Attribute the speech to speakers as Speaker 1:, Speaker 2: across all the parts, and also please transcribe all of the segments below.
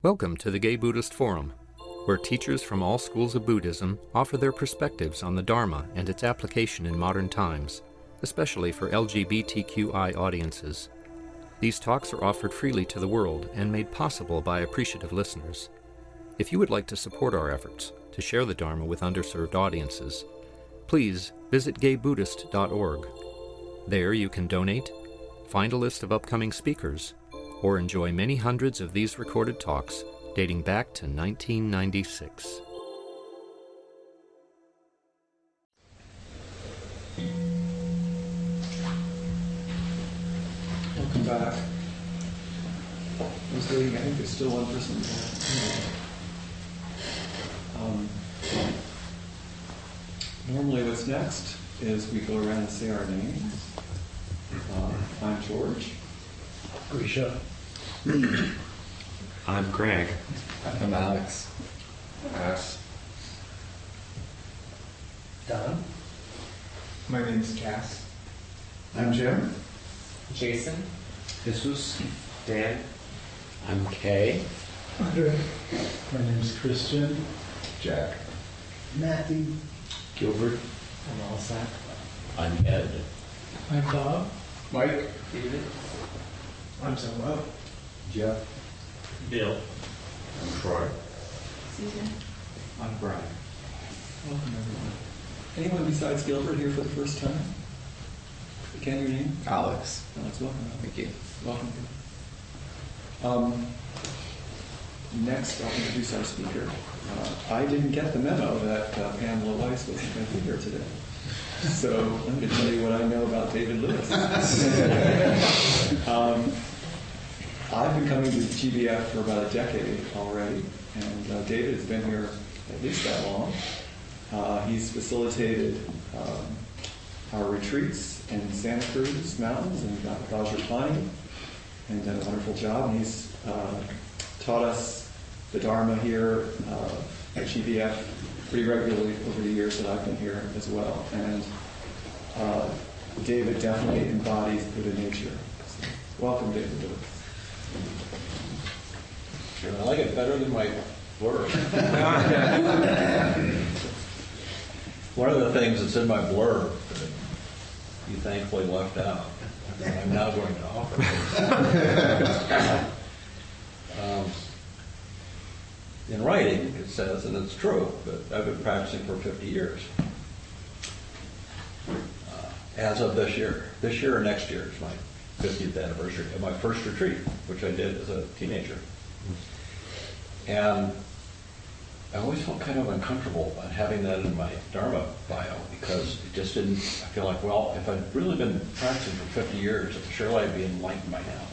Speaker 1: Welcome to the Gay Buddhist Forum, where teachers from all schools of Buddhism offer their perspectives on the Dharma and its application in modern times, especially for LGBTQI audiences. These talks are offered freely to the world and made possible by appreciative listeners. If you would like to support our efforts to share the Dharma with underserved audiences, please visit gaybuddhist.org. There you can donate, find a list of upcoming speakers, or enjoy many hundreds of these recorded talks dating back to 1996.
Speaker 2: Welcome back. I was waiting, I think there's still one person. Normally what's next is we go around and say our names. I'm George.
Speaker 3: Grisha.
Speaker 4: I'm Greg.
Speaker 3: I'm Alex.
Speaker 5: Ass.
Speaker 3: Don.
Speaker 5: My name is Cass.
Speaker 3: I'm Jim.
Speaker 6: Jason.
Speaker 4: Jesus. Dan. I'm Kay.
Speaker 3: Andre. My name's Christian.
Speaker 5: Jack.
Speaker 3: Matthew.
Speaker 4: Gilbert.
Speaker 6: I'm all set.
Speaker 4: I'm Ed.
Speaker 3: I'm Bob.
Speaker 5: Mike.
Speaker 6: David.
Speaker 3: I'm Samuel.
Speaker 5: Jeff.
Speaker 4: Bill.
Speaker 5: I'm Troy.
Speaker 6: Susan.
Speaker 2: I'm Brian. Welcome everyone. Anyone besides Gilbert here for the first time? Again, your name?
Speaker 5: Alex.
Speaker 2: Alex, welcome.
Speaker 5: Thank you.
Speaker 2: Welcome. Next, I'll introduce our speaker. I didn't get the memo that Pamela Weiss wasn't going to be here today. So I'm going to tell you what I know about David Lewis. I've been coming to GBF for about a decade already, and David has been here at least that long. He's facilitated our retreats in Santa Cruz Mountains and Vajrapani, and done a wonderful job. And he's taught us the Dharma here at GBF pretty regularly over the years that I've been here as well. And David definitely embodies Buddha nature. So, welcome, David Lewis.
Speaker 7: I like it better than my blurb. One of the things that's in my blurb that you thankfully left out, that I'm now going to offer. In writing, it says, and it's true, but I've been practicing for 50 years. As of this year or next year is my 50th anniversary of my first retreat, which I did as a teenager. And I always felt kind of uncomfortable about having that in my Dharma bio because it just didn't, I feel like, well, if I'd really been practicing for 50 years, surely I'd be enlightened by now.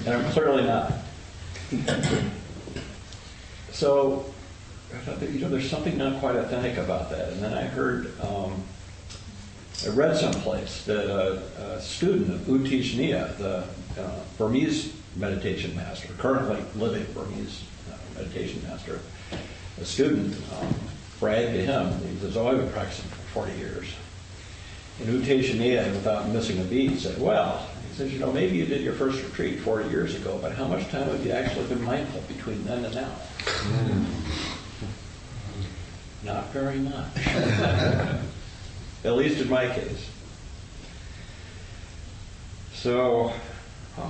Speaker 7: And I'm clearly not. So I thought that, there's something not quite authentic about that. And then I heard, I read someplace that a student of U Thich Nhat, the Burmese meditation master, currently living Burmese meditation master, a student bragged to him, he says, I've been practicing for 40 years. And U Thich Nhat, without missing a beat, said, well, he says, maybe you did your first retreat 40 years ago, but how much time have you actually been mindful between then and now? Not very much. At least in my case. So, I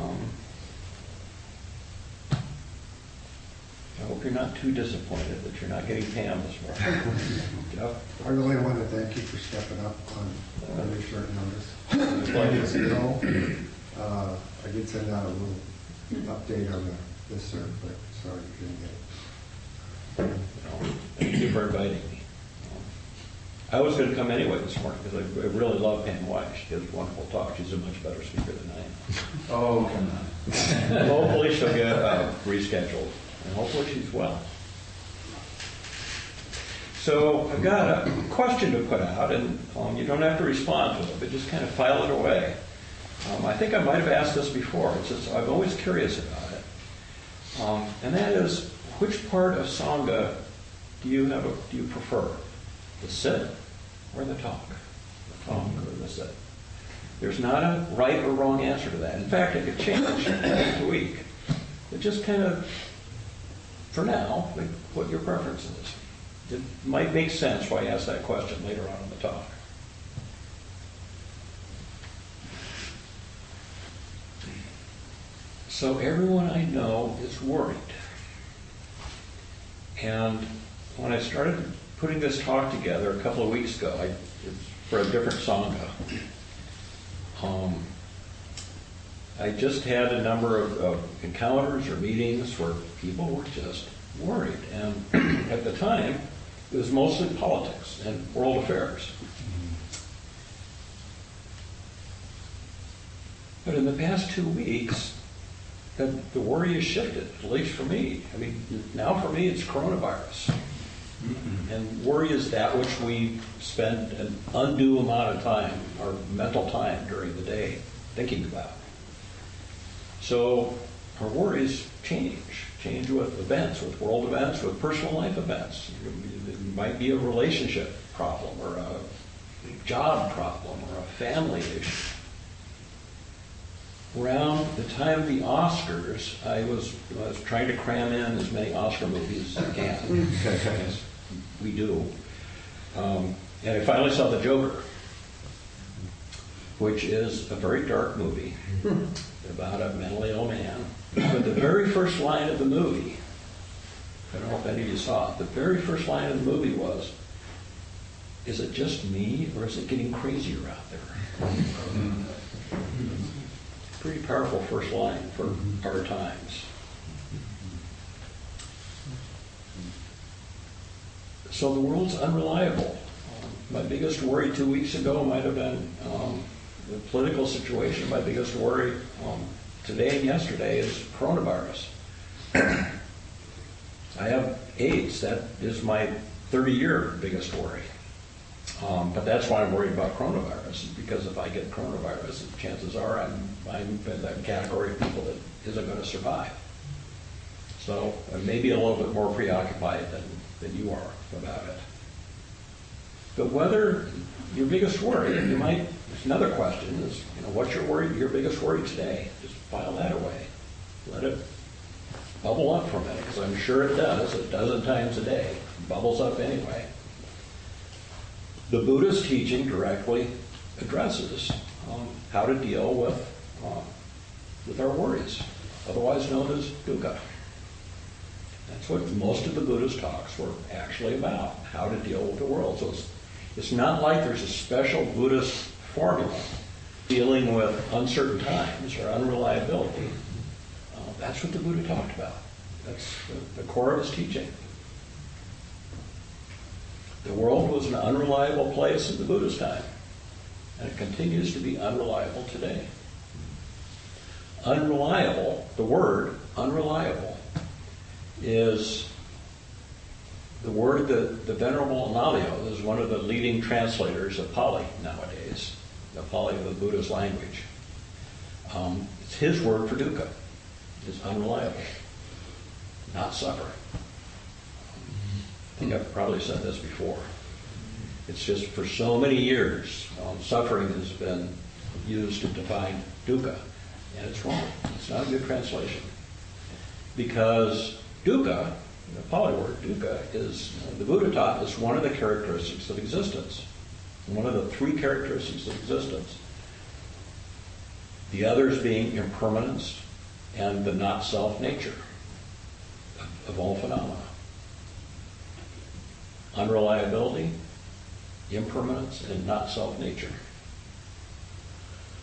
Speaker 7: hope you're not too disappointed that you're not getting Pam this morning. Jeff?
Speaker 8: I really want to thank you for stepping up on your short notice. I did send out a little update on the listserv, but sorry you didn't get it.
Speaker 7: Thank you for inviting me. I was going to come anyway this morning because I really love Pam Weiss. She gives a wonderful talk. She's a much better speaker than I am.
Speaker 5: Oh, come on.
Speaker 7: Hopefully she'll get rescheduled, and hopefully she's well. So I've got a question to put out, and you don't have to respond to it, but just kind of file it away. I think I might have asked this before. It's just, I'm always curious about it, and that is, which part of Sangha do you prefer? The sit or the talk? The talk or the sit? There's not a right or wrong answer to that. In fact, it could change week to week. But just kind of, for now, like what your preference is. It might make sense why I ask that question later on in the talk. So everyone I know is worried. And when I started putting this talk together a couple of weeks ago, it was for a different sangha. I just had a number of encounters or meetings where people were just worried. And at the time, it was mostly politics and world affairs. But in the past 2 weeks, the worry has shifted, at least for me. I mean, now for me, it's coronavirus. And worry is that which we spend an undue amount of time, our mental time during the day, thinking about. So our worries change with events, with world events, with personal life events. It might be a relationship problem or a job problem or a family issue. Around the time of the Oscars, I was trying to cram in as many Oscar movies as I can, as we do. And I finally saw The Joker, which is a very dark movie about a mentally ill man. But the very first line of the movie, I don't know if any of you saw it, the very first line of the movie was, "Is it just me or is it getting crazier out there?" Pretty powerful first line for our times. So the world's unreliable. My biggest worry 2 weeks ago might have been the political situation. My biggest worry today and yesterday is coronavirus. I have AIDS. That is my 30-year biggest worry. But that's why I'm worried about coronavirus, because if I get coronavirus, chances are I'm in that category of people that isn't going to survive. So I may be a little bit more preoccupied than you are about it. But whether your biggest worry, another question is, what's your biggest worry today? Just file that away. Let it bubble up for a minute, because I'm sure it does a dozen times a day. It bubbles up anyway. The Buddha's teaching directly addresses how to deal with our worries, otherwise known as dukkha. That's what most of the Buddha's talks were actually about, how to deal with the world. So it's not like there's a special Buddhist formula dealing with uncertain times or unreliability. That's what the Buddha talked about. That's the core of his teaching. The world was an unreliable place in the Buddha's time, and it continues to be unreliable today. Unreliable, the word unreliable, is the word that the Venerable Analayo is one of the leading translators of Pali nowadays, the Pali of the Buddha's language. It's his word for dukkha, is unreliable, not suffering. I think I've probably said this before. It's just for so many years, suffering has been used to define dukkha, and it's wrong. It's not a good translation. Because dukkha, the Pali word dukkha, is, the Buddha taught, is one of the characteristics of existence. One of the three characteristics of existence. The others being impermanence and the not-self nature of all phenomena. Unreliability, impermanence, and not-self nature.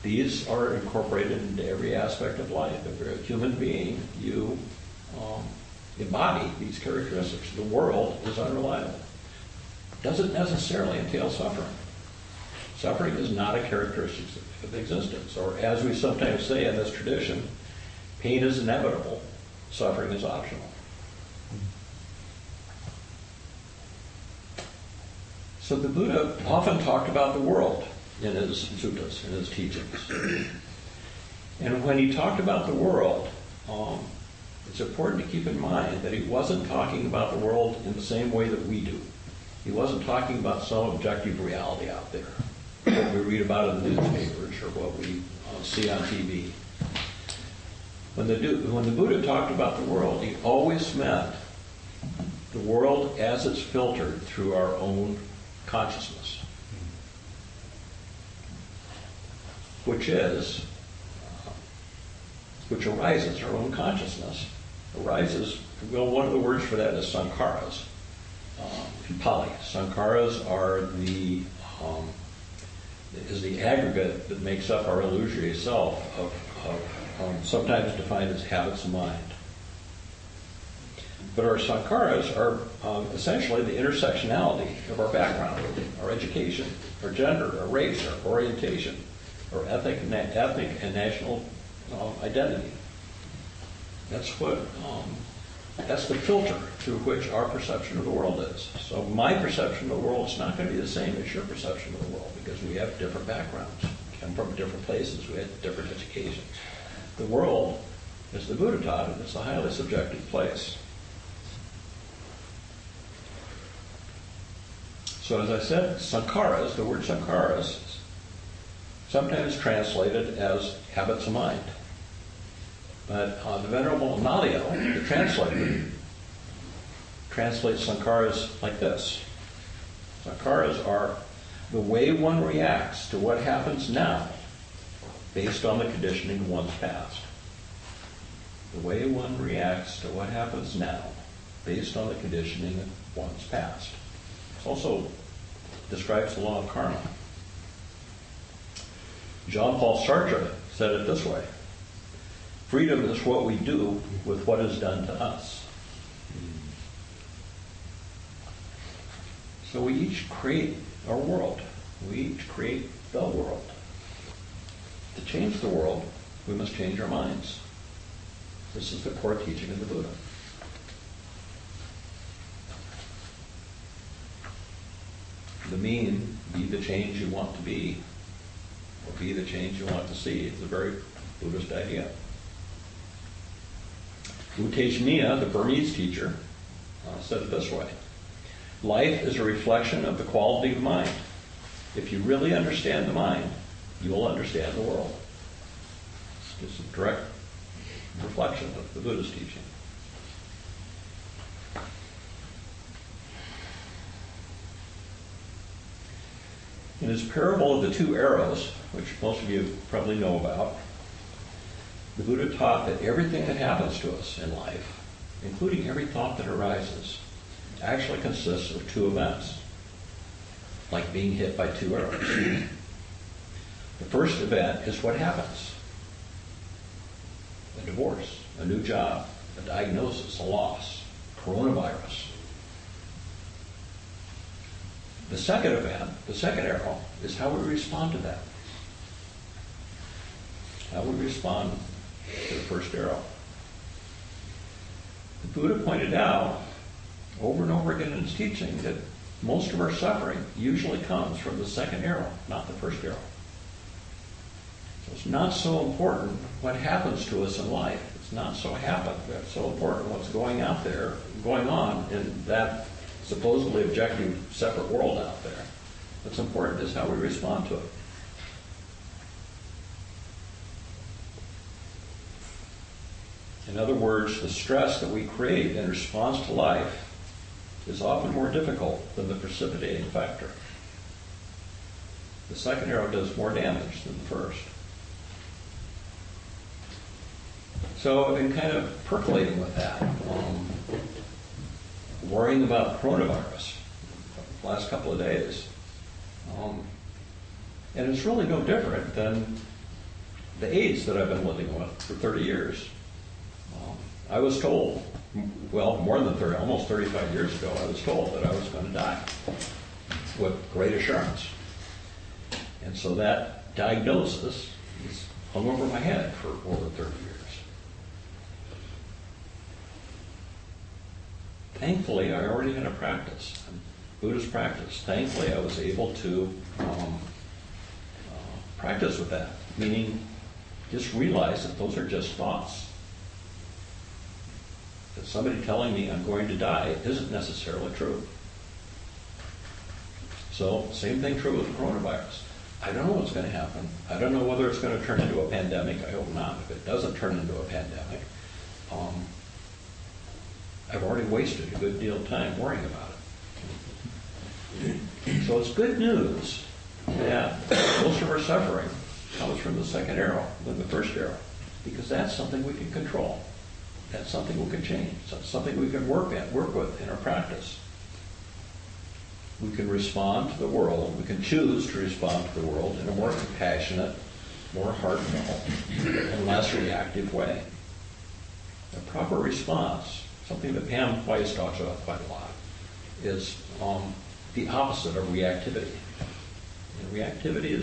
Speaker 7: These are incorporated into every aspect of life. If you're a human being, you embody these characteristics. The world is unreliable. Doesn't necessarily entail suffering. Suffering is not a characteristic of existence. Or as we sometimes say in this tradition, pain is inevitable, suffering is optional. So the Buddha often talked about the world in his suttas, in his teachings. And when he talked about the world, it's important to keep in mind that he wasn't talking about the world in the same way that we do. He wasn't talking about some objective reality out there, what we read about in the newspapers or what we see on TV. When the Buddha talked about the world, he always meant the world as it's filtered through our own consciousness, which arises, our own consciousness arises. Well, one of the words for that is sanghas in Pali. Sanghas are is the aggregate that makes up our illusory self of sometimes defined as habits of mind. But our sanghas are essentially the intersectionality of our background, our education, our gender, our race, our orientation, our ethnic and national identity. That's the filter through which our perception of the world is. So my perception of the world is not going to be the same as your perception of the world because we have different backgrounds, come from different places, we have different educations. The world, as the Buddha taught it, is a highly subjective place. So as I said, sankhas, the word sankhas, sometimes translated as habits of mind. But the Venerable Nalio, the translator, translates sankhas like this. Sankhas are the way one reacts to what happens now based on the conditioning of one's past. The way one reacts to what happens now based on the conditioning of one's past. It also describes the law of karma. Jean-Paul Sartre said it this way: freedom is what we do with what is done to us. So we each create our world. We each create the world. To change the world, we must change our minds. This is the core teaching of the Buddha. The mean, be the change you want to be, or be the change you want to see, is a very Buddhist idea. U Tejaniya, the Burmese teacher, said it this way: life is a reflection of the quality of mind. If you really understand the mind, you will understand the world. It's just a direct reflection of the Buddha's teaching. In his parable of the two arrows, which most of you probably know about, the Buddha taught that everything that happens to us in life, including every thought that arises, actually consists of two events, like being hit by two arrows. The first event is what happens: a divorce, a new job, a diagnosis, a loss, coronavirus. The second event, the second arrow, is how we respond to that. How we respond to the first arrow. The Buddha pointed out over and over again in his teaching that most of our suffering usually comes from the second arrow, not the first arrow. So it's not so important what happens to us in life. It's not so important what's going on in that supposedly objective separate world out there. What's important is how we respond to it. In other words, the stress that we create in response to life is often more difficult than the precipitating factor. The second arrow does more damage than the first. So I've been kind of percolating with that, worrying about coronavirus the last couple of days. And it's really no different than the AIDS that I've been living with for 30 years. I was told, well, more than 30, almost 35 years ago, I was told that I was going to die with great assurance. And so that diagnosis is hung over my head for over 30 years. Thankfully, I already had a practice, a Buddhist practice. Thankfully, I was able to practice with that, meaning just realize that those are just thoughts. That somebody telling me I'm going to die isn't necessarily true. So, same thing true with the coronavirus. I don't know what's going to happen. I don't know whether it's going to turn into a pandemic. I hope not. If it doesn't turn into a pandemic, I've already wasted a good deal of time worrying about it. So it's good news that most of our suffering comes from the second arrow than the first arrow, because that's something we can control. That's something we can change. That's something we can work with in our practice. We can respond to the world. We can choose to respond to the world in a more compassionate, more heartfelt, and less reactive way. A proper response, something that Pam Weiss talks about quite a lot, is the opposite of reactivity. And reactivity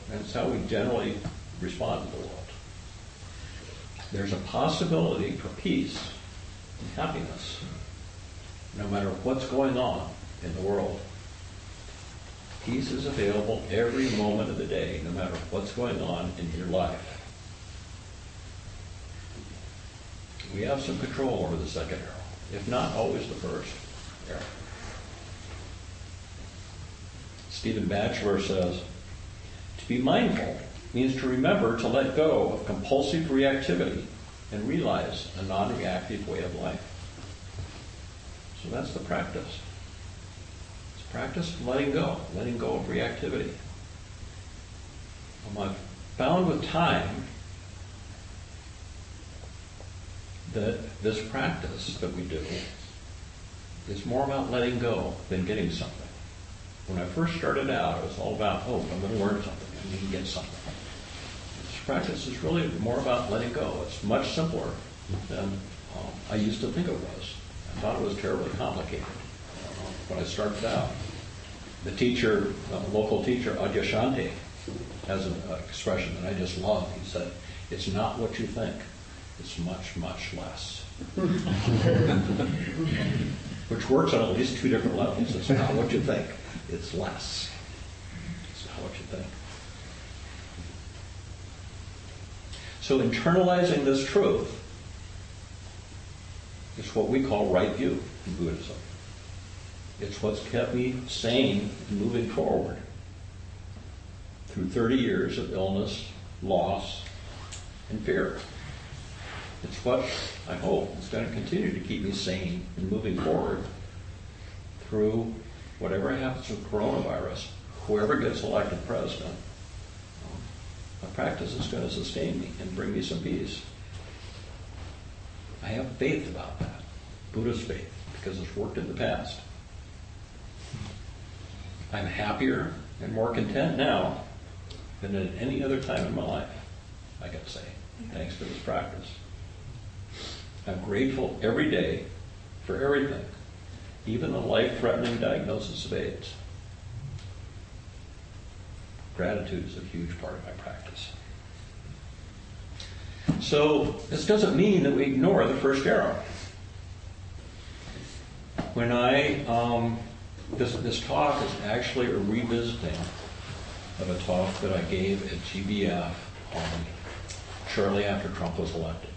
Speaker 7: that's how we generally respond to the world. There's a possibility for peace and happiness, no matter what's going on in the world. Peace is available every moment of the day, no matter what's going on in your life. We have some control over the second arrow, if not always the first arrow. Stephen Batchelor says, to be mindful means to remember to let go of compulsive reactivity and realize a non-reactive way of life. So that's the practice. It's practice of letting go of reactivity. I've found with time that this practice that we do is more about letting go than getting something. When I first started out, it was all about, I'm going to learn something, I need to get something. This practice is really more about letting go. It's much simpler than I used to think it was. I thought it was terribly complicated when I started out. The teacher, local teacher, Adyashanti, has an expression that I just love. He said, it's not what you think, it's much, much less. Which works on at least two different levels. It's not what you think, it's less. It's not what you think. So internalizing this truth is what we call right view in Buddhism. It's what's kept me sane and moving forward through 30 years of illness, loss, and fear. It's what I hope is going to continue to keep me sane and moving forward through whatever happens with coronavirus, whoever gets elected president. My practice is going to sustain me and bring me some peace. I have faith about that, Buddhist faith, because it's worked in the past. I'm happier and more content now than at any other time in my life, I gotta say, thanks to this practice. I'm grateful every day for everything, even the life-threatening diagnosis of AIDS. Gratitude is a huge part of my practice. So this doesn't mean that we ignore the first arrow. When this talk is actually a revisiting of a talk that I gave at GBF shortly after Trump was elected.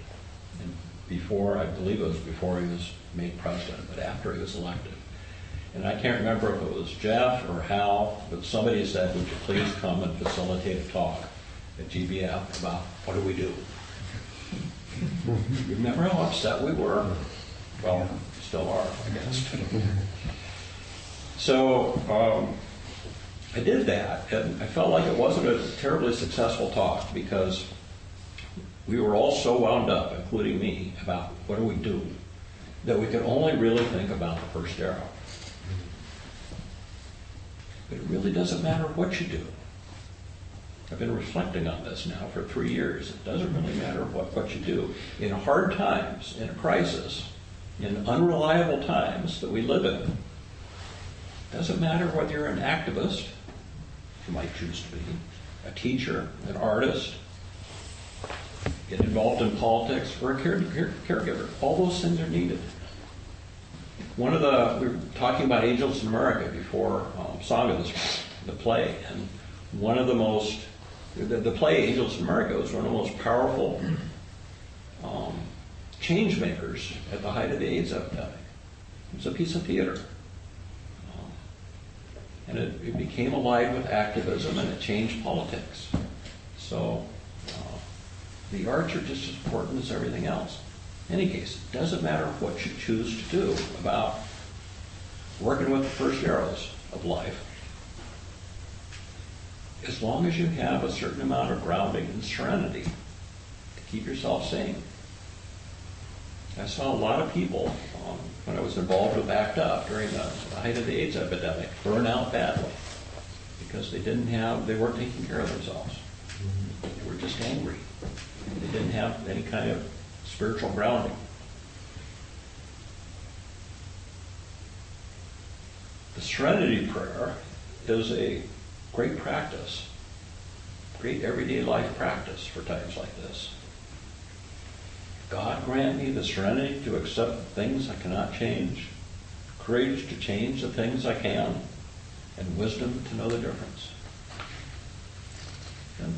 Speaker 7: And before, I believe it was before he was made president, but after he was elected. And I can't remember if it was Jeff or Hal, but somebody said, would you please come and facilitate a talk at GBF about what do we do? You remember how upset we were? Well, still are, I guess. So I did that, and I felt like it wasn't a terribly successful talk because we were all so wound up, including me, about what do we do, that we could only really think about the first arrow. But it really doesn't matter what you do. I've been reflecting on this now for 3 years. It doesn't really matter what you do. In hard times, in a crisis, in unreliable times that we live in, it doesn't matter whether you're an activist, you might choose to be, a teacher, an artist, get involved in politics, or a caregiver. All those things are needed. We were talking about Angels in America before sanghas, the play, and one of the play Angels in America was one of the most powerful change makers at the height of the AIDS epidemic. It was a piece of theater. And it became allied with activism, and it changed politics. So the arts are just as important as everything else. In any case, it doesn't matter what you choose to do about working with the first arrows of life, as long as you have a certain amount of grounding and serenity to keep yourself sane. I saw a lot of people, when I was involved with ACT UP during the height of the AIDS epidemic, burn out badly because they weren't taking care of themselves. They were just angry. They didn't have any kind of spiritual grounding. The Serenity Prayer is a great practice, great everyday life practice for times like this. God grant me the serenity to accept the things I cannot change, courage to change the things I can, and wisdom to know the difference. And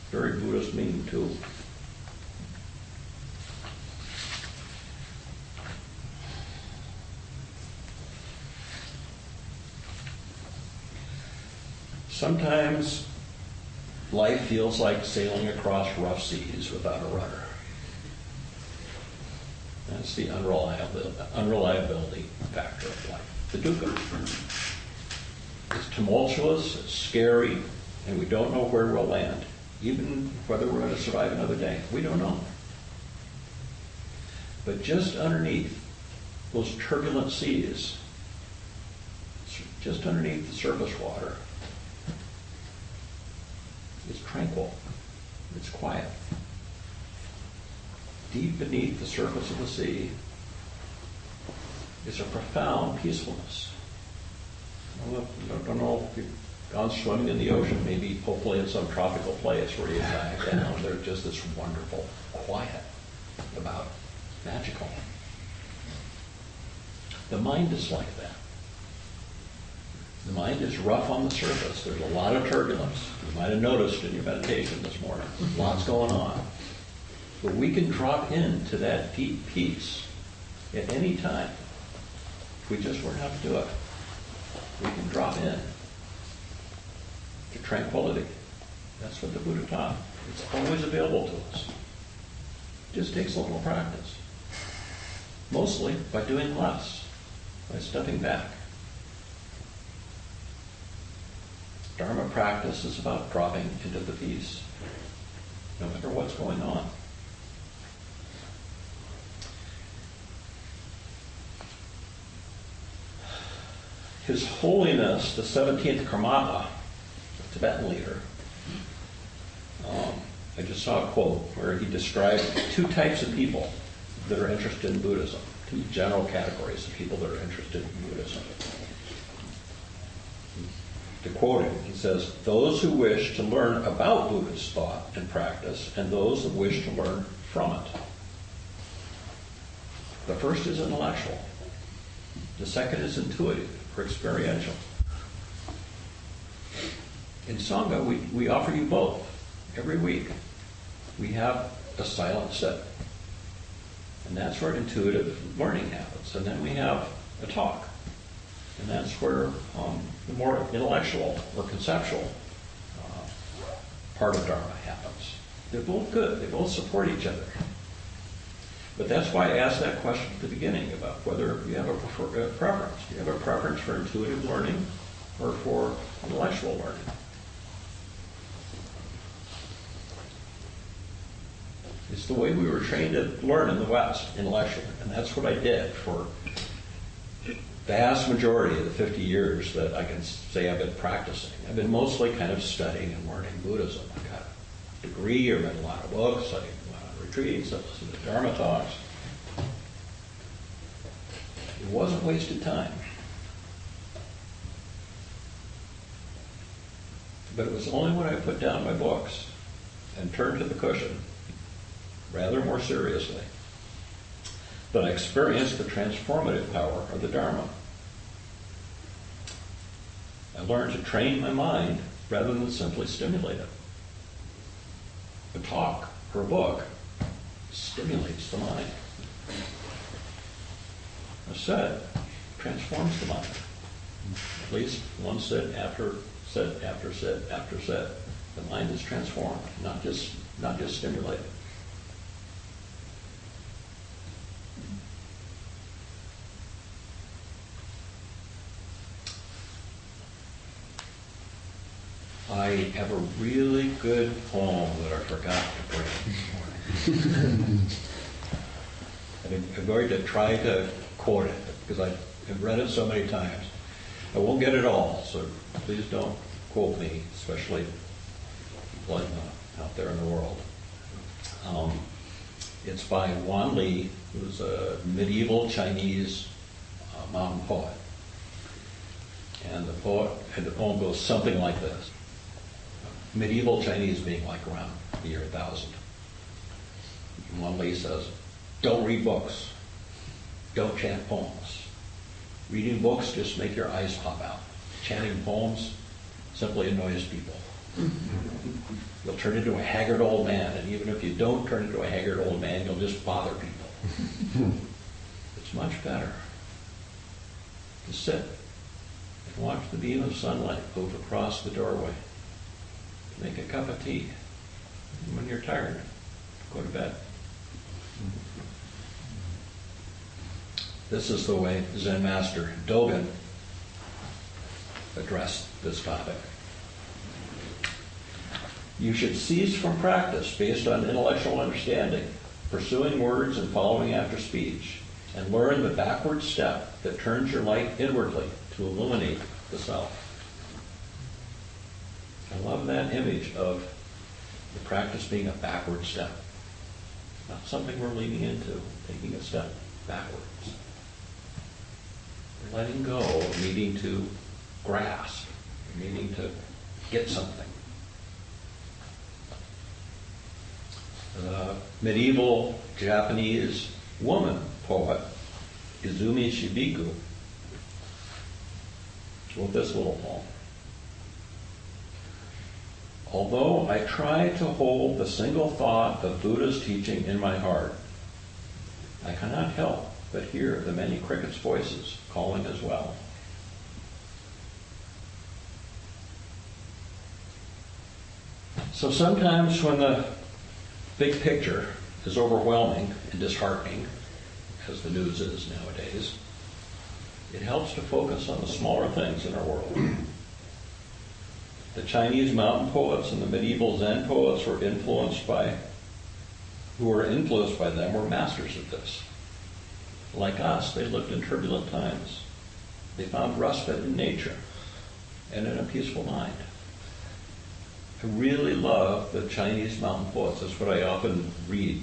Speaker 7: very Buddhist meaning too. Sometimes life feels like sailing across rough seas without a rudder. That's the unreliability factor of life, the dukkha. It's tumultuous, it's scary, and we don't know where we'll land, even whether we're going to survive another day. We don't know. But just underneath those turbulent seas, just underneath the surface water, it's tranquil, it's quiet. Deep beneath the surface of the sea is a profound peacefulness. I don't know if you've gone swimming in the ocean, maybe hopefully in some tropical place where you dive down. There's just this wonderful quiet about it, magical. The mind is like that. The mind is rough on the surface. There's a lot of turbulence. You might have noticed in your meditation this morning. Lots going on. But we can drop into that deep peace at any time. If we just learn how to do it, we can drop in to tranquility. That's what the Buddha taught. It's always available to us. It just takes a little practice. Mostly by doing less, by stepping back. Dharma practice is about dropping into the peace, no matter what's going on. His Holiness, the 17th Karmapa, the Tibetan leader, I just saw a quote where he described two types of people that are interested in Buddhism, two general categories of people that are interested in Buddhism. To quote him, he says, those who wish to learn about Buddhist thought and practice, and those that wish to learn from it. The first is intellectual. The second is intuitive or experiential. In Sangha, we offer you both every week. We have a silent sit. And that's where intuitive learning happens. And then we have a talk. And that's where the more intellectual or conceptual part of Dharma happens. They're both good. They both support each other. But that's why I asked that question at the beginning about whether you have a preference. Do you have a preference for intuitive learning or for intellectual learning? It's the way we were trained to learn in the West, intellectually. And that's what I did for the vast majority of the 50 years that I can say I've been practicing. I've been mostly kind of studying and learning Buddhism. I got a degree, I read a lot of books, I went on retreats, I listened to Dharma talks. It wasn't wasted time. But it was only when I put down my books and turned to the cushion, rather more seriously, that I experienced the transformative power of the Dharma. I learned to train my mind rather than simply stimulate it. A talk or a book stimulates the mind. A set transforms the mind. At least one sit after sit after sit after sit. The mind is transformed, not just stimulated. I have a really good poem that I forgot to bring this morning. I'm going to try to quote it because I've read it so many times. I won't get it all, so please don't quote me, especially people out there in the world. It's by Wan Li, who's a medieval Chinese mountain poet. And the poem goes something like this. Medieval Chinese being like around the year 1000. Wan Li says, don't read books. Don't chant poems. Reading books just make your eyes pop out. Chanting poems simply annoys people. You'll turn into a haggard old man, and even if you don't turn into a haggard old man, you'll just bother people. It's much better to sit and watch the beam of sunlight move across the doorway. Make a cup of tea. And when you're tired, go to bed. This is the way Zen Master Dogen addressed this topic. You should cease from practice based on intellectual understanding, pursuing words and following after speech, and learn the backward step that turns your light inwardly to illuminate the self. I love that image of the practice being a backward step. Not something we're leaning into, taking a step backwards. We're letting go of needing to grasp, needing to get something. The medieval Japanese woman poet, Izumi Shibiku, wrote this little poem. Although I try to hold the single thought of Buddha's teaching in my heart, I cannot help but hear the many crickets' voices calling as well. So sometimes when the big picture is overwhelming and disheartening, as the news is nowadays, it helps to focus on the smaller things in our world. The Chinese mountain poets and the medieval Zen poets who were influenced by them were masters of this. Like us, they lived in turbulent times. They found respite in nature and in a peaceful mind. I really love the Chinese mountain poets. That's what I often read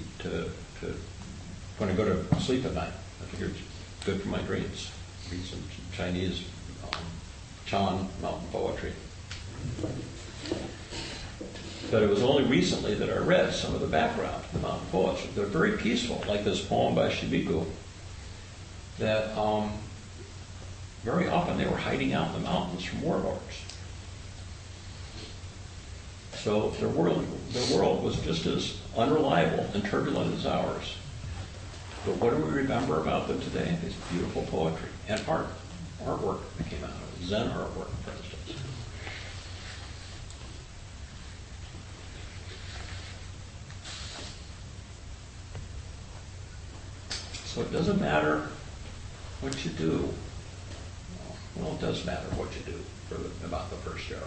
Speaker 7: when I go to sleep at night. I figure it's good for my dreams. Read some Chinese Chan mountain poetry. But it was only recently that I read some of the background of the mountain poets. They're very peaceful, like this poem by Shibiku, that very often they were hiding out in the mountains from warlords. So their world was just as unreliable and turbulent as ours. But what do we remember about them today? This beautiful poetry and artwork that came out of it, Zen artwork, for instance. So it doesn't matter what you do. Well, it does matter what you do about the first arrow.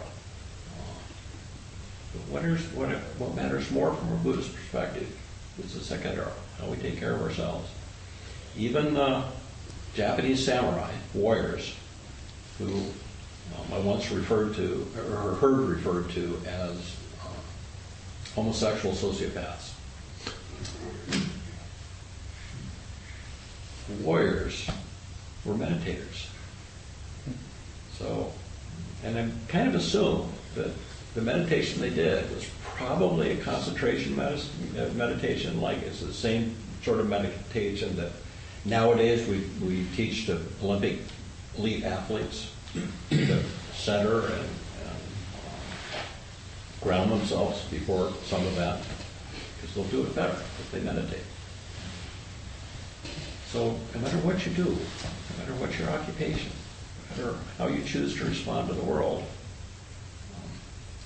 Speaker 7: But what matters more from a Buddhist perspective is the second arrow, how we take care of ourselves. Even the Japanese samurai, warriors, who I once referred to, or heard referred to as homosexual sociopaths. Warriors were meditators. So, and I kind of assume that the meditation they did was probably a concentration meditation, like it's the same sort of meditation that nowadays we teach to Olympic elite athletes to center and ground themselves before some event, because they'll do it better if they meditate. So no matter what you do, no matter what your occupation, or how you choose to respond to the world,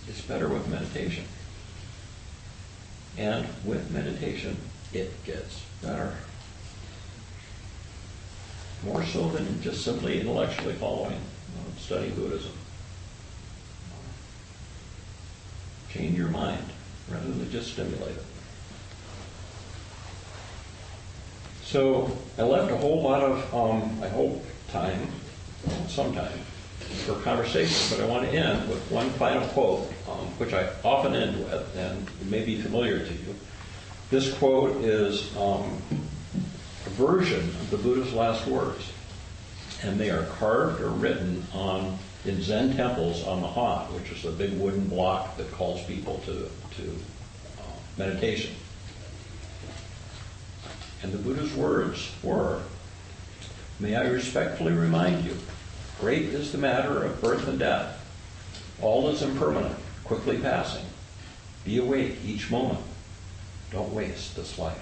Speaker 7: it's better with meditation. And with meditation, it gets better. More so than just simply intellectually following, studying Buddhism. Change your mind rather than just stimulate it. So I left a whole lot of, I hope, some time for conversation, but I want to end with one final quote, which I often end with, and it may be familiar to you. This quote is a version of the Buddha's last words, and they are carved or written in Zen temples on the hot, which is a big wooden block that calls people to meditation. And the Buddha's words were, "May I respectfully remind you, great is the matter of birth and death. All is impermanent, quickly passing. Be awake each moment. Don't waste this life."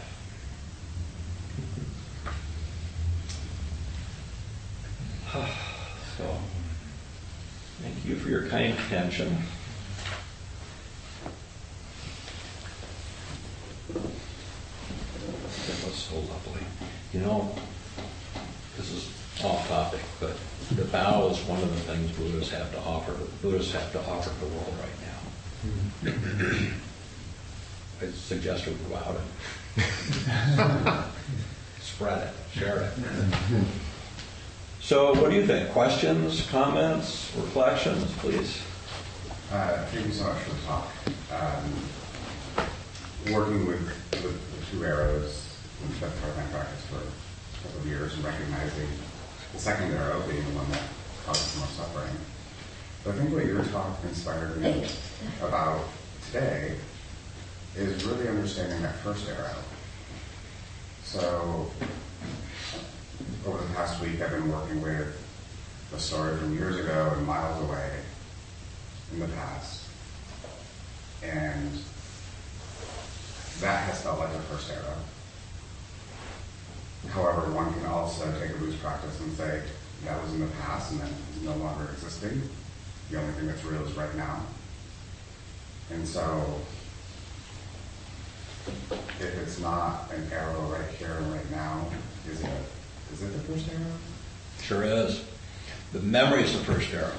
Speaker 7: So, thank you for your kind attention. That was so lovely. You know, this is off topic, but the bow is one of the things Buddhists have to offer the world right now. I suggest we go out and spread it, share it. So what do you think? Questions, comments, reflections, please?
Speaker 9: Thank you so much for the talk. Working with the two arrows, which that's part of my practice for a couple of years, and recognizing the second arrow being the one that causes more suffering. But I think what your talk inspired me about today is really understanding that first arrow. So over the past week, I've been working with a story from years ago and miles away in the past. And that has felt like the first arrow. However, one can also take a Buddhist practice and say, that was in the past and then is no longer existing. The only thing that's real is right now. And so, if it's not an arrow right here and right now, is it the first arrow?
Speaker 7: Sure is. The memory is the first arrow.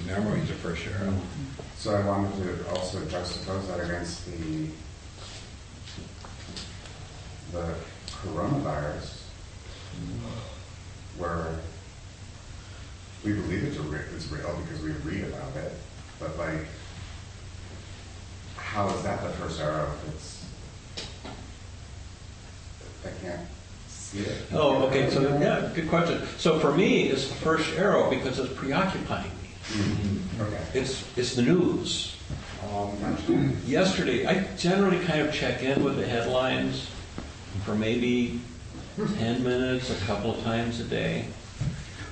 Speaker 7: Memory is the first arrow.
Speaker 9: So I wanted to also juxtapose that against the coronavirus, where we believe it's real because we read about it, but like, how is that the first arrow if I can't see it?
Speaker 7: Oh, okay. So yeah, good question. So for me, it's the first arrow because it's preoccupying me.
Speaker 9: Mm-hmm. Okay.
Speaker 7: It's the news. Yesterday, I generally kind of check in with the headlines for maybe 10 minutes, a couple of times a day.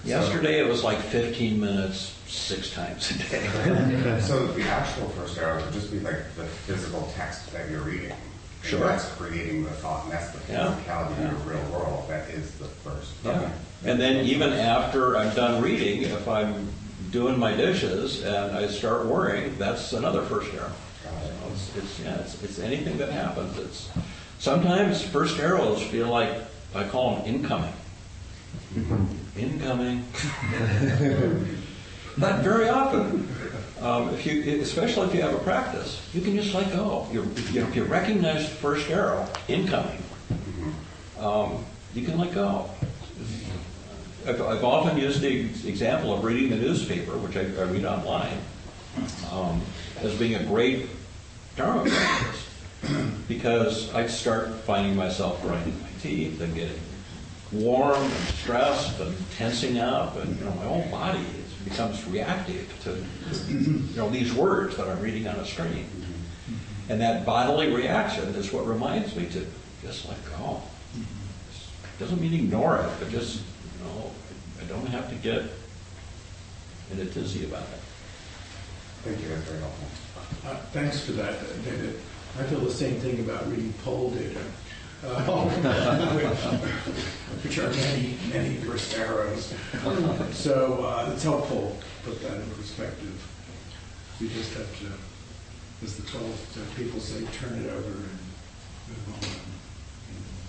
Speaker 7: Yesterday, it was like 15 minutes, 6 times a day.
Speaker 9: So the actual first arrow would just be like the physical text that you're reading.
Speaker 7: Sure.
Speaker 9: And that's creating the thought, and that's the physicality of the real world. That is the first.
Speaker 7: Yeah.
Speaker 9: Okay.
Speaker 7: And then even after I'm done reading, if I'm doing my dishes and I start worrying, that's another first arrow. It's anything that happens. It's sometimes first arrows feel like, I call them incoming. Incoming. Not very often. Especially if you have a practice, you can just let go. If you recognize the first arrow, incoming, you can let go. I've often used the example of reading the newspaper, which I read online, as being a great Dharma practice, because I start finding myself grinding my teeth and getting warm and stressed and tensing up, and my whole body becomes reactive to these words that I'm reading on a screen. And that bodily reaction is what reminds me to just let go. It doesn't mean ignore it, but just I don't have to get in a tizzy about it.
Speaker 9: Thank you. That's very helpful.
Speaker 3: Thanks for that, David. I feel the same thing about reading poll data. which are many, many first arrows. So it's helpful to put that in perspective. We just have to, as the 12 people say, turn it over and move on.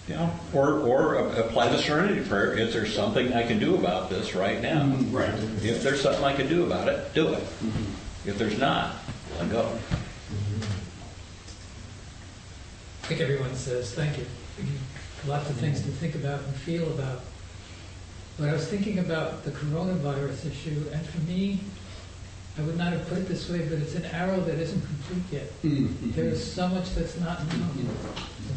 Speaker 7: Yeah, or apply the serenity prayer. Is there something I can do about this right now?
Speaker 3: Right.
Speaker 7: If there's something I can do about it, do it. If there's not, let go.
Speaker 10: I think everyone says thank you. Lots of things to think about and feel about. But I was thinking about the coronavirus issue, and for me, I would not have put it this way, but it's an arrow that isn't complete yet. There is so much that's not known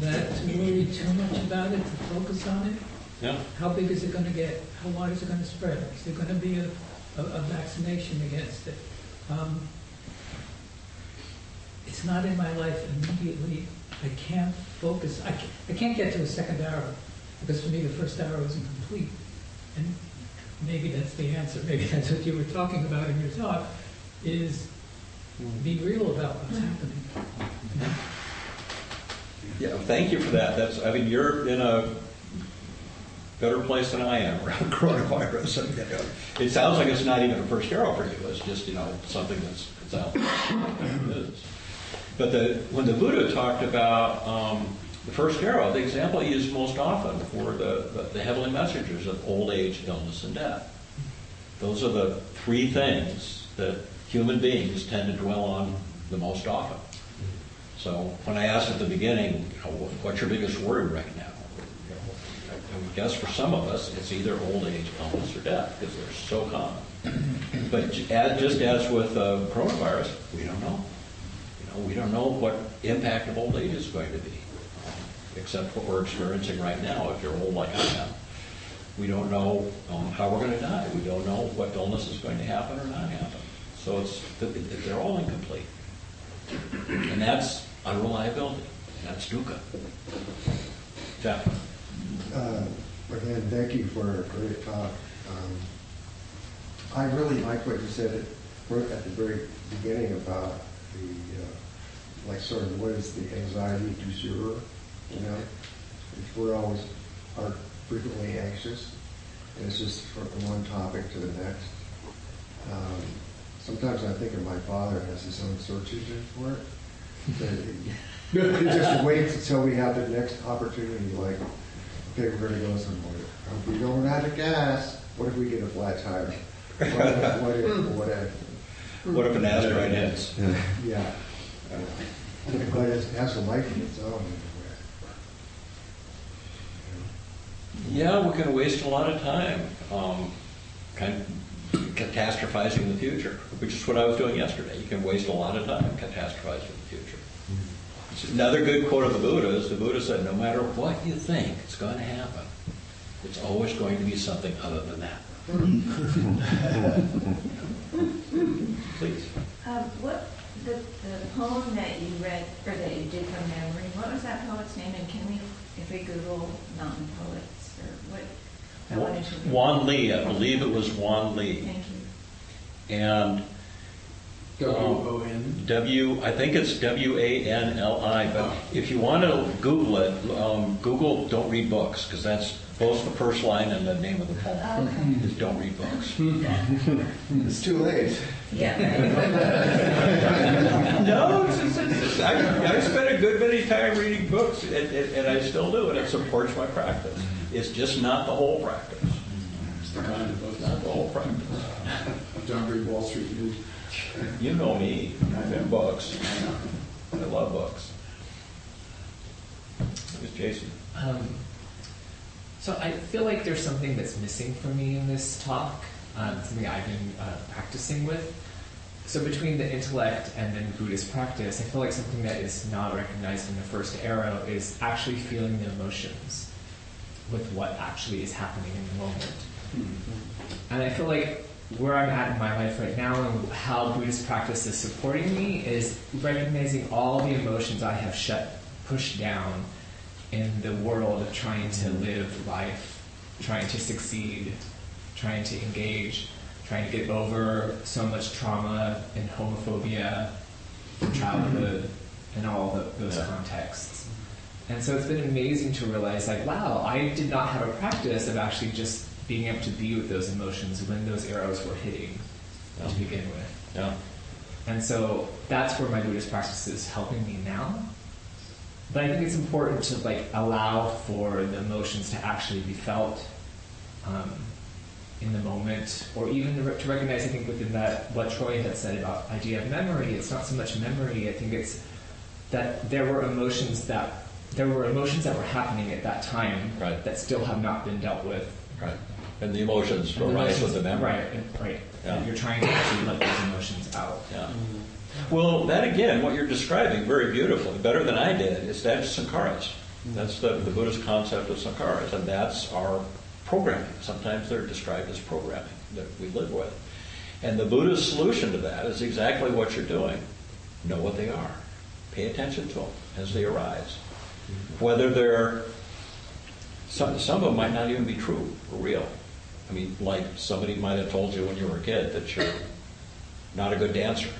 Speaker 10: that to worry too much about it, to focus on it.
Speaker 7: Yeah.
Speaker 10: How big is it going to get? How wide is it going to spread? Is there going to be a vaccination against it? It's not in my life immediately. I can't focus. I can't get to a second arrow because for me the first arrow isn't complete. And maybe that's the answer. Maybe that's what you were talking about in your talk, is be real about what's happening.
Speaker 7: Yeah, thank you for that. I mean, you're in a better place than I am around coronavirus. It sounds like it's not even a first arrow for you. It's just, something that's out there. It is. But when the Buddha talked about the first arrow, the example he used most often for the heavenly messengers of old age, illness, and death. Those are the three things that human beings tend to dwell on the most often. So when I asked at the beginning, what's your biggest worry right now? I would guess for some of us, it's either old age, illness, or death, because they're so common. But just as with coronavirus, we don't know. We don't know what impact of old age is going to be, except what we're experiencing right now. If you're old like I am, we don't know how we're going to die. We don't know what illness is going to happen or not happen. So they're all incomplete, and that's unreliability. That's dukkha. Jeff.
Speaker 8: Again, thank you for a great talk. I really like what you said at the very beginning about sort of what is the anxiety du jour, we're always are frequently anxious, and it's just from one topic to the next. Sometimes I think of my father has his own search engine for it. He just waits until we have the next opportunity, like, okay, we're going to go somewhere. If we don't have the gas, what if we get a flat tire?
Speaker 7: What if an asteroid hits?
Speaker 8: Yeah. But it has a life of its own.
Speaker 7: Yeah, we can waste a lot of time kind of catastrophizing the future, which is what I was doing yesterday. You can waste a lot of time catastrophizing the future. Another good quote of the Buddha is, the Buddha said, no matter what you think is going to happen, it's always going to be something other than that. Please.
Speaker 11: The poem that you read, or that you did from memory, what was that poet's name? And can we, if we Google mountain poets, or what? I wanted to read.
Speaker 7: Wan Li, I believe it was Wan Li.
Speaker 11: Thank you.
Speaker 7: And
Speaker 3: W-O-N?
Speaker 7: I think it's W-A-N-L-I, but if you want to Google it, Google Don't Read Books, because that's both the first line and the name of the poem.
Speaker 11: Okay.
Speaker 7: Is Don't Read Books.
Speaker 8: It's too late.
Speaker 11: Yeah.
Speaker 7: No, I spent a good many time reading books, and I still do, and it supports my practice. It's just not the whole practice.
Speaker 3: It's the kind of book.
Speaker 7: It's not the whole practice.
Speaker 3: Don't read Wall Street News.
Speaker 7: You know me. I'm in books. I love books. It's Jason.
Speaker 6: So I feel like there's something that's missing for me in this talk, something I've been practicing with. So between the intellect and then Buddhist practice, I feel like something that is not recognized in the first arrow is actually feeling the emotions with what actually is happening in the moment. And I feel like where I'm at in my life right now and how Buddhist practice is supporting me is recognizing all the emotions I have pushed down in the world of trying to live life, trying to succeed, trying to engage, trying to get over so much trauma and homophobia from childhood and all those contexts. And so it's been amazing to realize, like, wow, I did not have a practice of actually just being able to be with those emotions when those arrows were hitting to begin with.
Speaker 7: Yeah.
Speaker 6: And so that's where my Buddhist practice is helping me now. But I think it's important to like allow for the emotions to actually be felt in the moment, or even to recognize, I think within that, what Troy had said about idea of memory, it's not so much memory, I think it's that there were emotions that were happening at that time that still have not been dealt with.
Speaker 7: Right. And the emotions arise with the memory.
Speaker 6: Right.
Speaker 7: Yeah.
Speaker 6: You're trying to actually let those emotions out.
Speaker 7: Yeah. Well, that again, what you're describing very beautifully, better than I did, is that's sankharas. That's the Buddhist concept of sankharas, and that's our programming. Sometimes they're described as programming that we live with. And the Buddhist solution to that is exactly what you're doing. Know what they are. Pay attention to them as they arise. Whether they're, some of them might not even be true or real. I mean, like somebody might have told you when you were a kid that you're not a good dancer.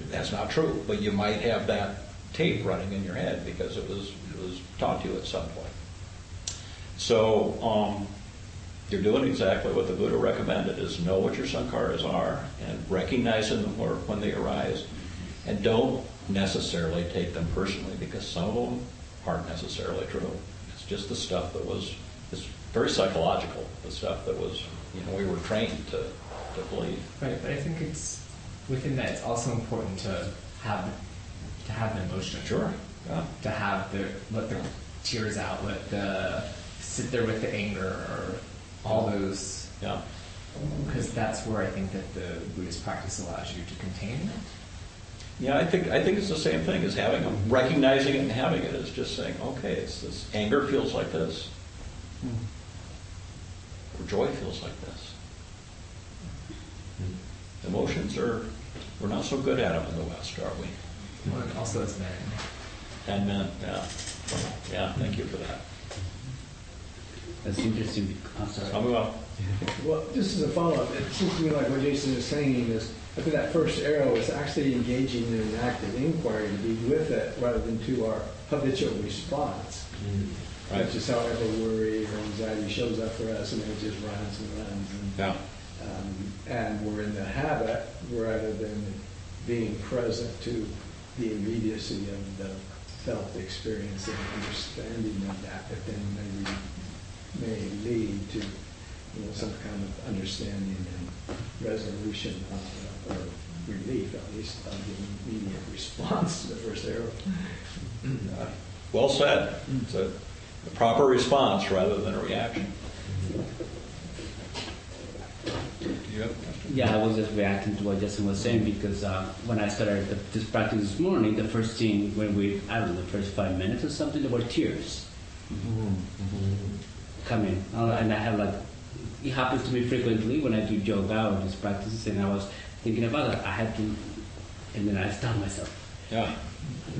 Speaker 7: That's not true, but you might have that tape running in your head because it was taught to you at some point. So you're doing exactly what the Buddha recommended, is know what your sankharas are and recognize them when they arise, and don't necessarily take them personally, because some of them aren't necessarily true. It's just the stuff that was, it's very psychological, the stuff that was, we were trained to believe.
Speaker 6: Right, but I think it's, within that, it's also important to have the emotion.
Speaker 7: Sure. Yeah.
Speaker 6: To have let the tears out, sit there with the anger, or all those.
Speaker 7: Yeah.
Speaker 6: Because that's where I think that the Buddhist practice allows you to contain it.
Speaker 7: Yeah, I think it's the same thing as having them. Recognizing it and having it is just saying, okay, it's this anger feels like this, or joy feels like this. Emotions we're not so good at them in the West, are we?
Speaker 6: Well, and also as men.
Speaker 7: And men, yeah. Yeah, thank you for that.
Speaker 12: That's interesting. I'm sorry.
Speaker 3: Well, just as a follow-up, it seems to me like what Jason is saying is, after that first arrow, is actually engaging in an active inquiry to be with it rather than to our habitual response.
Speaker 7: Right.
Speaker 3: That's just however worry or anxiety shows up for us, and then it just runs and runs.
Speaker 7: Yeah.
Speaker 3: And we're in the habit rather than being present to the immediacy of the felt experience and understanding of that may lead to some kind of understanding and resolution or relief, at least, of the immediate response to the first arrow.
Speaker 7: Well said. It's a proper response rather than a reaction.
Speaker 12: Yeah, I was just reacting to what Justin was saying, because when I started this practice this morning, the first thing the first 5 minutes or something, there were tears coming. And I have it happens to me frequently when I do yoga or these practices, and I was thinking about it. I had to, and then I stopped myself.
Speaker 7: Yeah.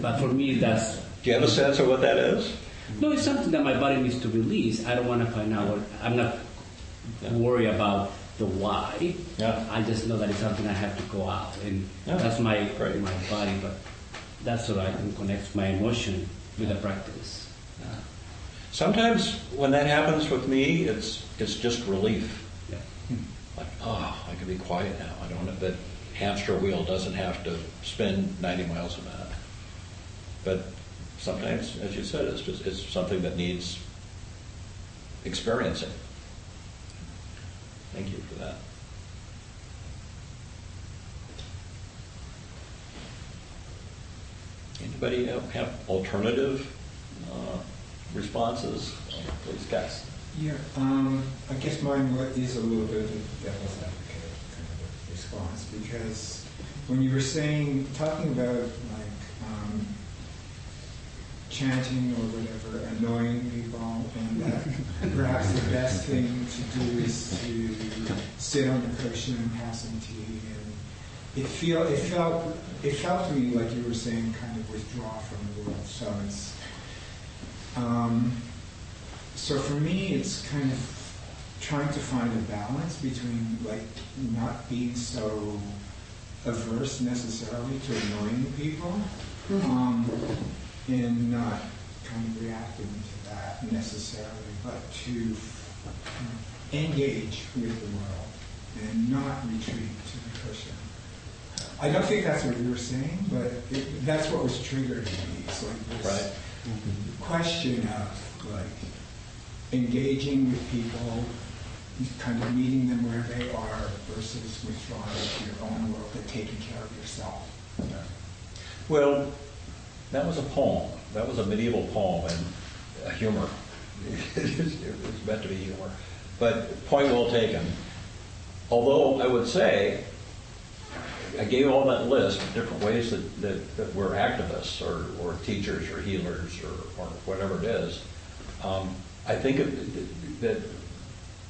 Speaker 12: But for me, that's...
Speaker 7: Do you have a sense of what that is?
Speaker 12: No, it's something that my body needs to release. I don't want to find out I'm not worried about the why.
Speaker 7: Yeah.
Speaker 12: I just know that it's something I have to go out, and that's my body. But that's what I can connect my emotion with the practice.
Speaker 7: Yeah. Sometimes when that happens with me, it's just relief.
Speaker 12: Yeah.
Speaker 7: Like, I can be quiet now. I don't have that hamster wheel doesn't have to spin 90 miles a minute. But sometimes, as you said, it's something that needs experiencing. Thank you for that. Anybody have alternative responses? Please, guys.
Speaker 13: Yeah, I guess mine is a little bit of a devil's advocate kind of a response, because when you were talking about chanting or whatever, annoying people, and that perhaps the best thing to do is to sit on the cushion and have some tea, and it felt to me like you were saying, kind of withdraw from the world. So it's so for me, it's kind of trying to find a balance between not being so averse necessarily to annoying people, and not kind of reacting to that necessarily, but to engage with the world and not retreat to the cushion. I don't think that's what you were saying, but that's what was triggered in me. It's like this question of like engaging with people, kind of meeting them where they are versus withdrawing to your own world and taking care of yourself.
Speaker 7: Well, that was a poem. That was a medieval poem and a humor. It was meant to be humor. But point well taken. Although I would say, I gave all that list of different ways that we're activists or teachers or healers or whatever it is. I think that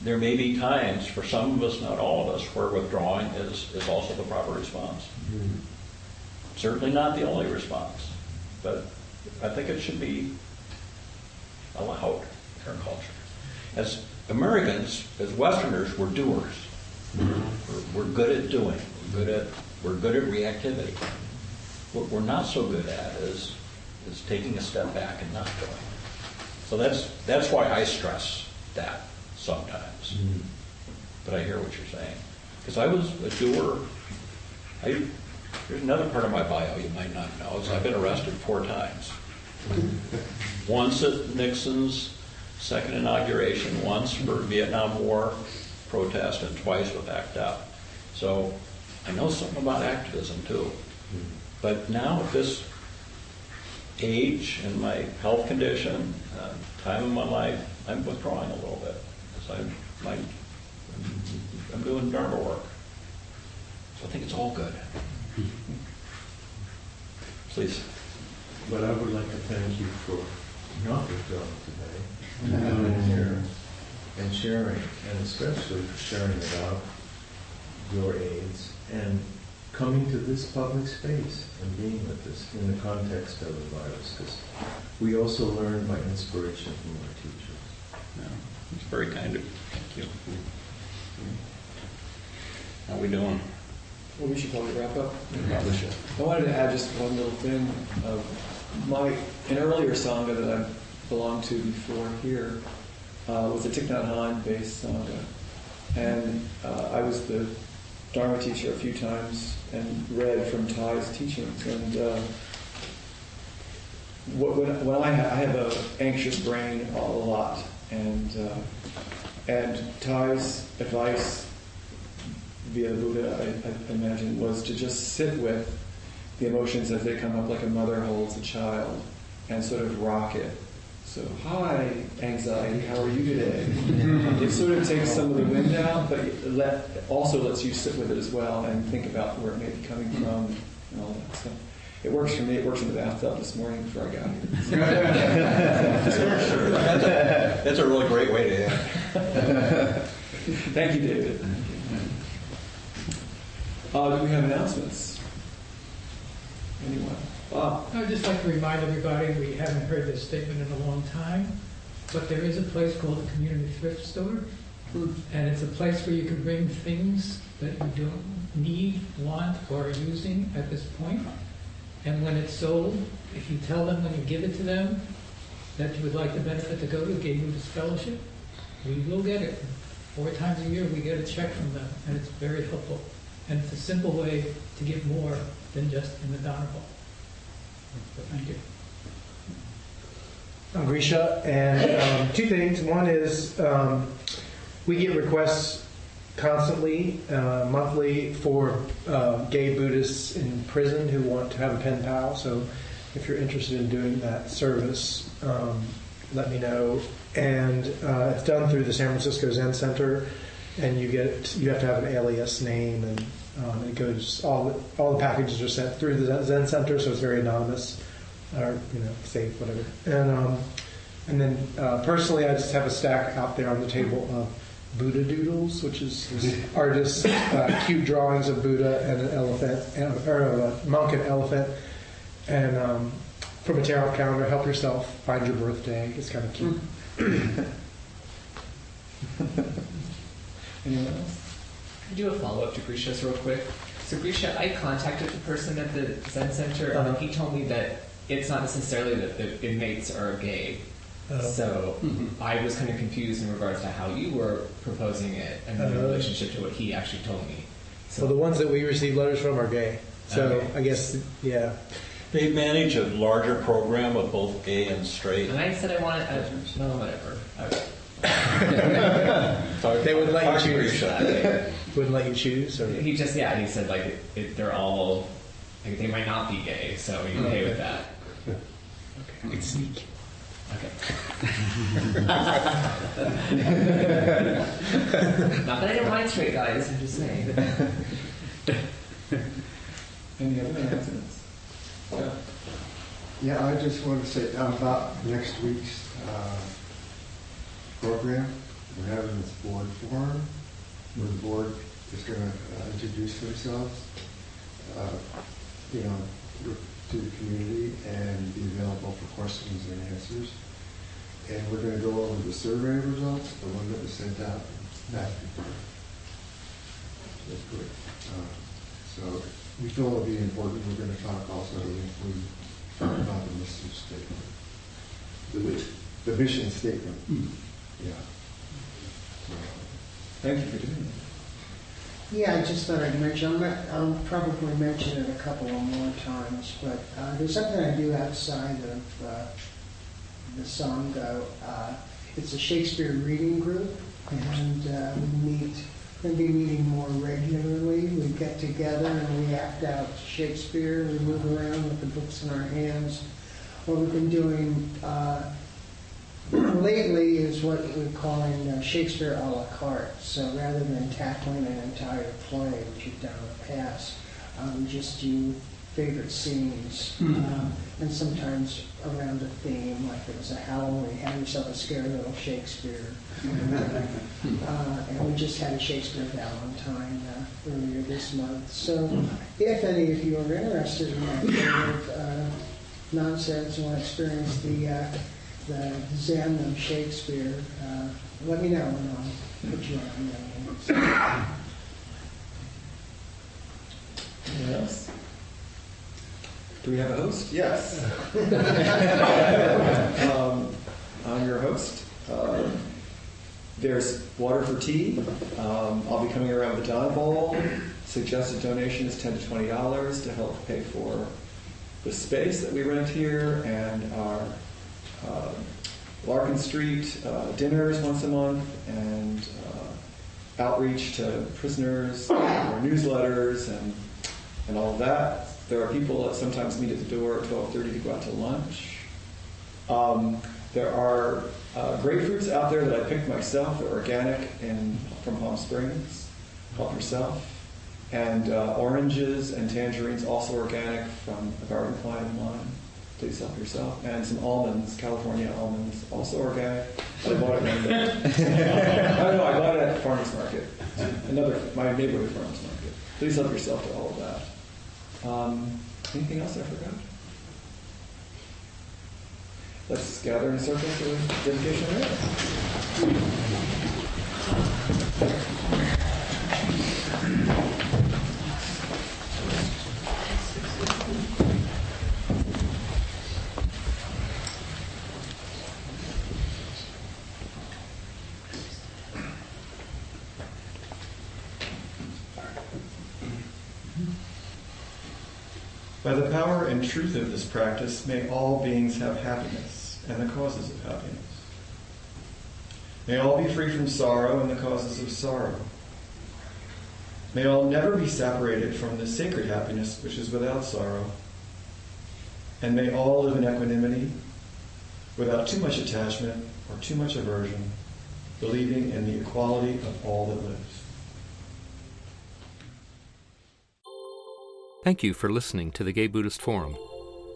Speaker 7: there may be times for some of us, not all of us, where withdrawing is also the proper response. Mm-hmm. Certainly not the only response, but I think it should be allowed in our culture. As Americans, as Westerners, we're doers. Mm-hmm. We're good at doing. We're good at reactivity. What we're not so good at is taking a step back and not doing. So that's why I stress that sometimes. Mm-hmm. But I hear what you're saying. Because I was a doer. There's another part of my bio you might not know, is I've been arrested 4 times. Mm-hmm. Once at Nixon's second inauguration, once for Vietnam War protest, and twice with ACT UP. So I know something about activism too. Mm-hmm. But now at this age and my health condition, time in my life, I'm withdrawing a little bit. Because I'm doing Dharma work. So I think it's all good. Please.
Speaker 5: But I would like to thank you for not withdrawing today, and coming here and sharing, and especially for sharing about your aids and coming to this public space and being with us in the context of the virus, because we also learn by inspiration from our teachers.
Speaker 7: Yeah, it's very kind of you. Thank you. How are we doing?
Speaker 2: Well, we should probably wrap up.
Speaker 7: Probably should.
Speaker 2: I wanted to add just one little thing. An earlier sangha that I belonged to before here was a Thich Nhat Hanh-based sangha. And I was the Dharma teacher a few times and read from Thai's teachings. And when I have an anxious brain a lot, and Thai's advice via the Buddha, I imagine, was to just sit with the emotions as they come up, like a mother holds a child, and sort of rock it. So, hi, anxiety, how are you today? It sort of takes some of the wind out, but also lets you sit with it as well and think about where it may be coming from and all that stuff. It works for me. It works in the bathtub this morning before I got here.
Speaker 7: That's a really great way to end.
Speaker 2: Thank you, David. Do we have announcements? Anyone? Bob?
Speaker 10: I would just like to remind everybody, we haven't heard this statement in a long time, but there is a place called the Community Thrift Store, and it's a place where you can bring things that you don't need, want, or are using at this point. And when it's sold, if you tell them when you give it to them that you would like the benefit to go to Gay Buddhist Fellowship, we will get it. 4 times a year we get a check from them, and it's very helpful. And it's a simple way to give more than just in the Dharma bowl. So thank you.
Speaker 14: I'm Grisha, and 2 things. One is we get requests constantly, monthly, for gay Buddhists in prison who want to have a pen pal. So if you're interested in doing that service, let me know. And it's done through the San Francisco Zen Center, and you have to have an alias name, and it goes all the packages are sent through the Zen Center, so it's very anonymous, or safe, whatever. And then personally, I just have a stack out there on the table of Buddha doodles, which is artists' cute drawings of Buddha and an elephant, or a monk and elephant, and from a tarot calendar. Help yourself, find your birthday. It's kind of cute.
Speaker 2: Anyone else?
Speaker 6: Can I do a follow-up to Grisha's real quick? So Grisha, I contacted the person at the Zen Center, and he told me that it's not necessarily that the inmates are gay. So I was kind of confused in regards to how you were proposing it and in relationship to what he actually told me. So
Speaker 14: Well, the ones that we receive letters from are gay. So
Speaker 6: Okay.
Speaker 14: I guess, yeah.
Speaker 7: They manage a larger program of both gay and straight.
Speaker 6: And I said I wanted, no, whatever.
Speaker 14: They wouldn't let you
Speaker 7: Talk to
Speaker 14: choose.
Speaker 7: Grisha.
Speaker 14: Wouldn't let you choose? Or
Speaker 6: He just, he said like they're all, like they might not be gay, so you okay with that?
Speaker 14: okay. It's sneak.
Speaker 6: Okay. Not that I don't mind straight guys, I'm just saying.
Speaker 2: Any other announcements? Yeah.
Speaker 8: Yeah, I just want to say about next week's program. We're having this board forum where the board is going to introduce themselves, to the community and be available for questions and answers. And we're going to go over the survey results, the one that was sent out back before. That's good. So we feel it'll be important. We're going to talk also about the mission statement. The mission statement. Yeah.
Speaker 2: Thank you for doing that.
Speaker 15: Yeah, I just thought I'd mention, I'll probably mention it a couple of more times, but there's something I do outside of the Sangha. It's a Shakespeare reading group, and we're going to be meeting more regularly. We get together and we act out Shakespeare. We move around with the books in our hands. What we've been doing lately is what we're calling Shakespeare a la carte. So rather than tackling an entire play, which we've done in the past, we just do favorite scenes. And sometimes around a theme, like it was a Halloween, have yourself a scary little Shakespeare. And we just had a Shakespeare Valentine earlier this month. So if any of you are interested in that kind of nonsense and want to experience the Zen of Shakespeare, let me know and I'll put you on the list.
Speaker 2: Anyone else? Do we have a host? Yes. I'm your host. There's water for tea. I'll be coming around with a Donna Bowl. Suggested donation is $10 to $20 to help pay for the space that we rent here and our Larkin Street dinners once a month and outreach to prisoners, or newsletters, and all of that. There are people that sometimes meet at the door at 12:30 to go out to lunch. There are grapefruits out there that I picked myself. They're organic and from Palm Springs. Help yourself. And oranges and tangerines, also organic from a garden client of mine. Please help yourself. And some almonds, California almonds, also organic. I bought it one day. I bought it at the farmer's market. My neighborhood farmer's market. Please help yourself to all of that. Anything else I forgot? Let's gather in a circle for dedication of prayer. By the power and truth of this practice, may all beings have happiness and the causes of happiness. May all be free from sorrow and the causes of sorrow. May all never be separated from the sacred happiness which is without sorrow. And may all live in equanimity, without too much attachment or too much aversion, believing in the equality of all that lives.
Speaker 1: Thank you for listening to the Gay Buddhist Forum.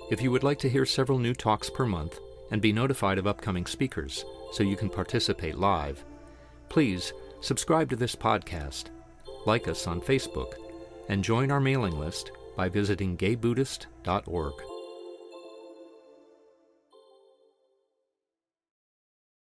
Speaker 1: If you would like to hear several new talks per month and be notified of upcoming speakers so you can participate live, please subscribe to this podcast, like us on Facebook, and join our mailing list by visiting gaybuddhist.org.